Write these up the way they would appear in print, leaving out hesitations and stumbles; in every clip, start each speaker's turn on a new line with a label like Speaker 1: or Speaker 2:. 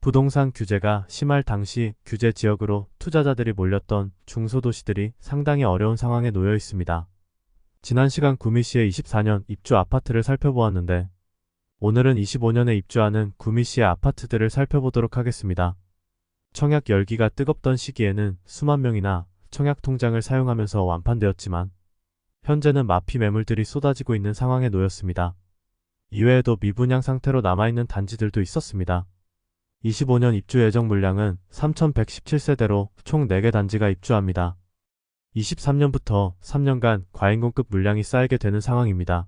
Speaker 1: 부동산 규제가 심할 당시 규제 지역으로 투자자들이 몰렸던 중소도시들이 상당히 어려운 상황에 놓여 있습니다. 지난 시간 구미시의 24년 입주 아파트를 살펴보았는데 오늘은 25년에 입주하는 구미시의 아파트들을 살펴보도록 하겠습니다. 청약 열기가 뜨겁던 시기에는 수만 명이나 청약 통장을 사용하면서 완판되었지만 현재는 마피 매물들이 쏟아지고 있는 상황에 놓였습니다. 이외에도 미분양 상태로 남아있는 단지들도 있었습니다. 25년 입주 예정 물량은 3,117세대로 총 4개 단지가 입주합니다. 23년부터 3년간 과잉공급 물량이 쌓이게 되는 상황입니다.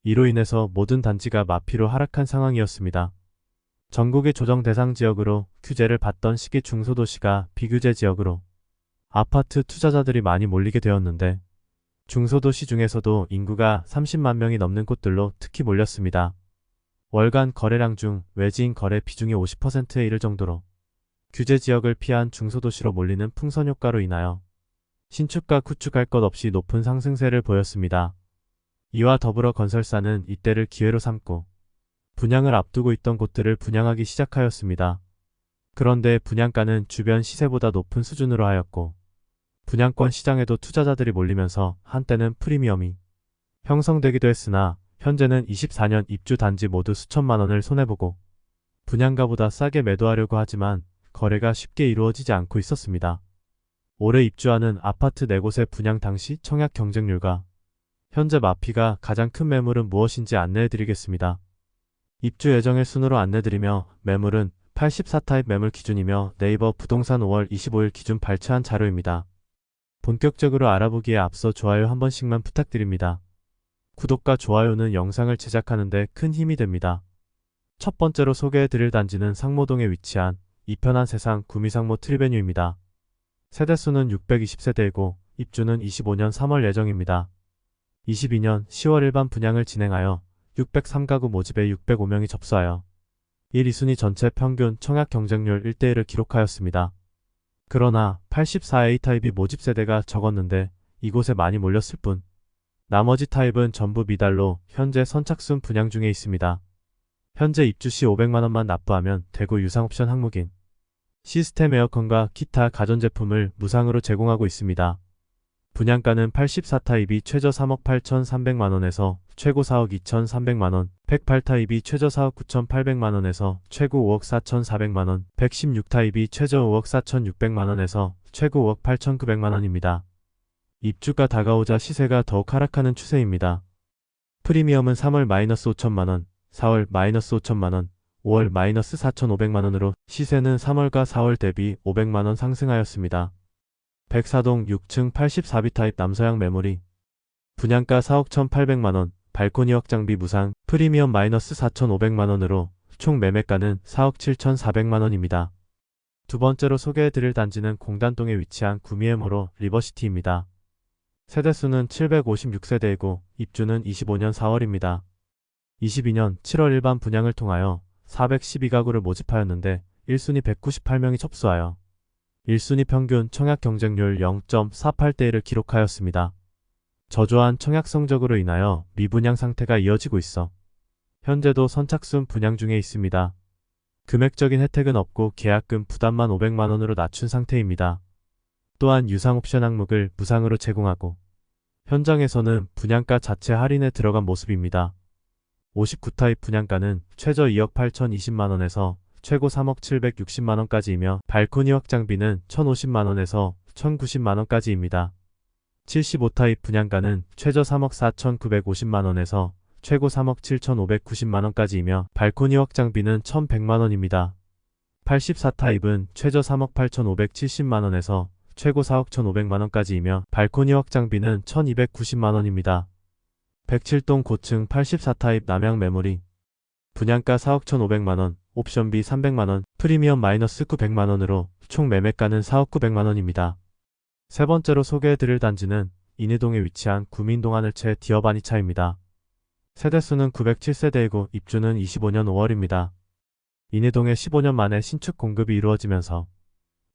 Speaker 1: 이로 인해서 모든 단지가 마피로 하락한 상황이었습니다. 전국의 조정 대상 지역으로 규제를 받던 시기 중소도시가 비규제 지역으로 아파트 투자자들이 많이 몰리게 되었는데 중소도시 중에서도 인구가 30만 명이 넘는 곳들로 특히 몰렸습니다. 월간 거래량 중 외지인 거래 비중이 50%에 이를 정도로 규제 지역을 피한 중소도시로 몰리는 풍선 효과로 인하여 신축과 구축할 것 없이 높은 상승세를 보였습니다. 이와 더불어 건설사는 이때를 기회로 삼고 분양을 앞두고 있던 곳들을 분양하기 시작하였습니다. 그런데 분양가는 주변 시세보다 높은 수준으로 하였고 분양권 시장에도 투자자들이 몰리면서 한때는 프리미엄이 형성되기도 했으나 현재는 24년 입주 단지 모두 수천만 원을 손해보고 분양가보다 싸게 매도하려고 하지만 거래가 쉽게 이루어지지 않고 있었습니다. 올해 입주하는 아파트 4곳의 분양 당시 청약 경쟁률과 현재 마피가 가장 큰 매물은 무엇인지 안내해드리겠습니다. 입주 예정일 순으로 안내드리며 매물은 84타입 매물 기준이며 네이버 부동산 5월 25일 기준 발췌한 자료입니다. 본격적으로 알아보기에 앞서 좋아요 한 번씩만 부탁드립니다. 구독과 좋아요는 영상을 제작하는 데 큰 힘이 됩니다. 첫 번째로 소개해드릴 단지는 상모동에 위치한 이편한 세상 구미상모 트리베뉴입니다. 세대수는 620세대이고 입주는 25년 3월 예정입니다. 22년 10월 일반 분양을 진행하여 603가구 모집에 605명이 접수하여 1, 2순위 전체 평균 청약 경쟁률 1대1을 기록하였습니다. 그러나 84A 타입이 모집 세대가 적었는데 이곳에 많이 몰렸을 뿐 나머지 타입은 전부 미달로 현재 선착순 분양 중에 있습니다. 현재 입주 시 500만원만 납부하면 대구 유상옵션 항목인 시스템 에어컨과 기타 가전제품을 무상으로 제공하고 있습니다. 분양가는 84타입이 최저 3억 8,300만원에서 최고 4억 2,300만원, 108타입이 최저 4억 9,800만원에서 최고 5억 4,400만원, 116타입이 최저 5억 4,600만원에서 최고 5억 8,900만원입니다. 입주가 다가오자 시세가 더욱 하락하는 추세입니다. 프리미엄은 3월 -5천만원, 4월 -5천만원, 5월 -4,500만원으로 시세는 3월과 4월 대비 500만원 상승하였습니다. 백사동 6층 84B 타입 남서양 매물이 분양가 4억 1,800만원, 발코니 확장비 무상, 프리미엄 -4,500만원으로 총 매매가는 4억 7,400만원입니다. 두 번째로 소개해드릴 단지는 공단동에 위치한 구미에모로 리버시티입니다. 세대수는 756세대이고 입주는 25년 4월입니다. 22년 7월 일반 분양을 통하여 412가구를 모집하였는데 1순위 198명이 접수하여 1순위 평균 청약 경쟁률 0.48대1을 기록하였습니다. 저조한 청약 성적으로 인하여 미분양 상태가 이어지고 있어 현재도 선착순 분양 중에 있습니다. 금액적인 혜택은 없고 계약금 부담만 500만원으로 낮춘 상태입니다. 또한 유상옵션 항목을 무상으로 제공하고 현장에서는 분양가 자체 할인에 들어간 모습입니다. 59타입 분양가는 최저 2억 8,020만원에서 최고 3억 760만원까지이며 발코니 확장비는 1,050만원에서 1,090만원까지입니다. 75타입 분양가는 최저 3억 4,950만원에서 최고 3억 7,590만원까지이며 발코니 확장비는 1,100만원입니다. 84타입은 최저 3억 8,570만원에서 최고 4억 1,500만원까지이며 발코니 확장비는 1,290만원입니다. 107동 고층 84타입 남양 매물이 분양가 4억 1,500만원, 옵션비 300만원, 프리미엄 -900만원으로 총 매매가는 4억 900만원입니다. 세 번째로 소개해드릴 단지는 인해동에 위치한 구미인동 하늘채 디어바니차입니다. 세대수는 907세대이고 입주는 25년 5월입니다. 인해동에 15년 만에 신축 공급이 이루어지면서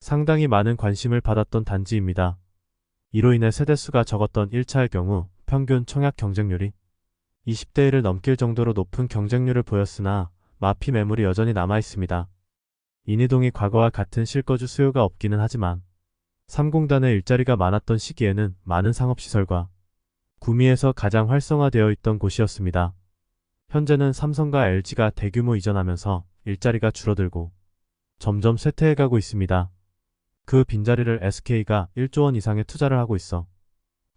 Speaker 1: 상당히 많은 관심을 받았던 단지입니다. 이로 인해 세대수가 적었던 1차의 경우 평균 청약 경쟁률이 20대 1을 넘길 정도로 높은 경쟁률을 보였으나 마피 매물이 여전히 남아있습니다. 인이동이 과거와 같은 실거주 수요가 없기는 하지만 3공단의 일자리가 많았던 시기에는 많은 상업시설과 구미에서 가장 활성화되어 있던 곳이었습니다. 현재는 삼성과 LG가 대규모 이전하면서 일자리가 줄어들고 점점 쇠퇴해가고 있습니다. 그 빈자리를 SK가 1조 원 이상의 투자를 하고 있어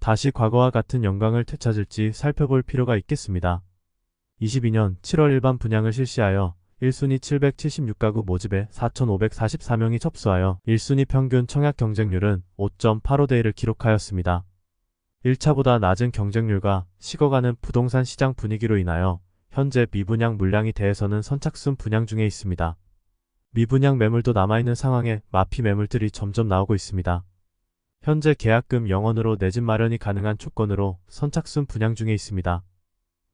Speaker 1: 다시 과거와 같은 영광을 되찾을지 살펴볼 필요가 있겠습니다. 22년 7월 일반 분양을 실시하여 1순위 776가구 모집에 4,544명이 접수하여 1순위 평균 청약 경쟁률은 5.85대 1을 기록하였습니다. 1차보다 낮은 경쟁률과 식어가는 부동산 시장 분위기로 인하여 현재 미분양 물량에 대해서는 선착순 분양 중에 있습니다. 미분양 매물도 남아있는 상황에 마피 매물들이 점점 나오고 있습니다. 현재 계약금 0원으로 내 집 마련이 가능한 조건으로 선착순 분양 중에 있습니다.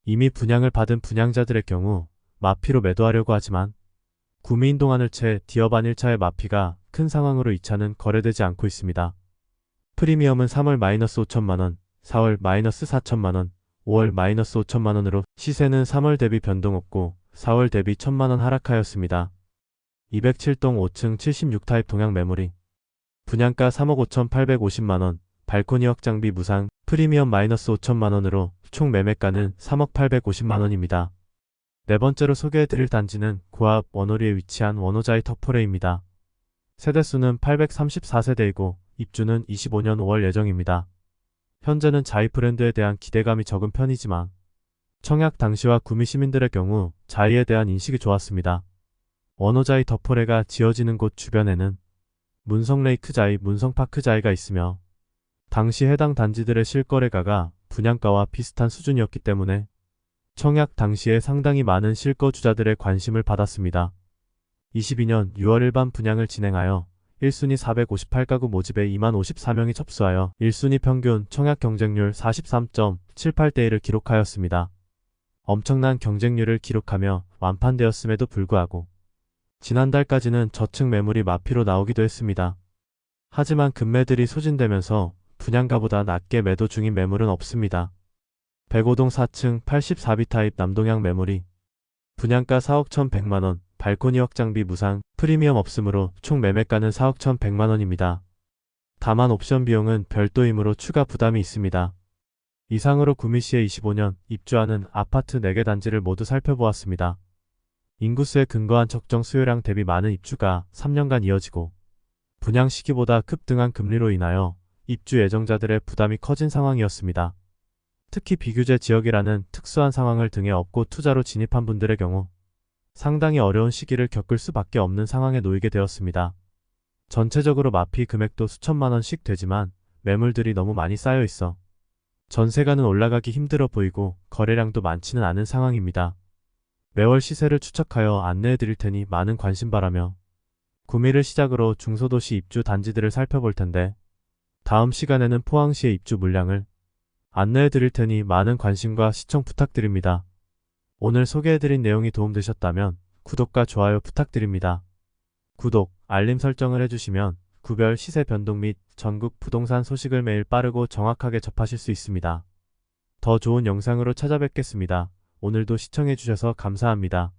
Speaker 1: 이미 분양을 받은 분양자들의 경우 마피로 매도하려고 하지만 구미인 동안을 채 디어반 1차의 마피가 큰 상황으로 2차는 거래되지 않고 있습니다. 프리미엄은 3월 -5천만원, 4월 -4천만원, 5월 -5천만원으로 시세는 3월 대비 변동 없고 4월 대비 1천만원 하락하였습니다. 207동 5층 76타입 동양 매물이 분양가 3억 5,850만원, 발코니 확장비 무상, 프리미엄 -5천만원으로 총 매매가는 3억 850만원입니다. 네 번째로 소개해드릴 단지는 고압 원호리에 위치한 원호자이 터포레입니다. 세대수는 834세대이고 입주는 25년 5월 예정입니다. 현재는 자이 브랜드에 대한 기대감이 적은 편이지만 청약 당시와 구미 시민들의 경우 자이에 대한 인식이 좋았습니다. 원호자이 터포레가 지어지는 곳 주변에는 문성레이크자이, 문성파크자이가 있으며 당시 해당 단지들의 실거래가가 분양가와 비슷한 수준이었기 때문에 청약 당시에 상당히 많은 실거주자들의 관심을 받았습니다. 22년 6월 일반 분양을 진행하여 1순위 458가구 모집에 2만 54명이 접수하여 1순위 평균 청약 경쟁률 43.78대 1을 기록하였습니다. 엄청난 경쟁률을 기록하며 완판되었음에도 불구하고 지난달까지는 저층 매물이 마피로 나오기도 했습니다. 하지만 급매들이 소진되면서 분양가보다 낮게 매도 중인 매물은 없습니다. 105동 4층 84B 타입 남동향 매물이 분양가 4억 1,100만원, 발코니 확장비 무상, 프리미엄 없으므로 총 매매가는 4억 1,100만원입니다. 다만 옵션 비용은 별도이므로 추가 부담이 있습니다. 이상으로 구미시에 25년 입주하는 아파트 4개 단지를 모두 살펴보았습니다. 인구수에 근거한 적정 수요량 대비 많은 입주가 3년간 이어지고 분양 시기보다 급등한 금리로 인하여 입주 예정자들의 부담이 커진 상황이었습니다. 특히 비규제 지역이라는 특수한 상황을 등에 업고 투자로 진입한 분들의 경우 상당히 어려운 시기를 겪을 수밖에 없는 상황에 놓이게 되었습니다. 전체적으로 마피 금액도 수천만 원씩 되지만 매물들이 너무 많이 쌓여 있어 전세가는 올라가기 힘들어 보이고 거래량도 많지는 않은 상황입니다. 매월 시세를 추적하여 안내해 드릴 테니 많은 관심 바라며 구미를 시작으로 중소도시 입주 단지들을 살펴볼 텐데 다음 시간에는 포항시의 입주 물량을 안내해 드릴 테니 많은 관심과 시청 부탁드립니다. 오늘 소개해드린 내용이 도움되셨다면 구독과 좋아요 부탁드립니다. 구독, 알림 설정을 해주시면 구별 시세 변동 및 전국 부동산 소식을 매일 빠르고 정확하게 접하실 수 있습니다. 더 좋은 영상으로 찾아뵙겠습니다. 오늘도 시청해주셔서 감사합니다.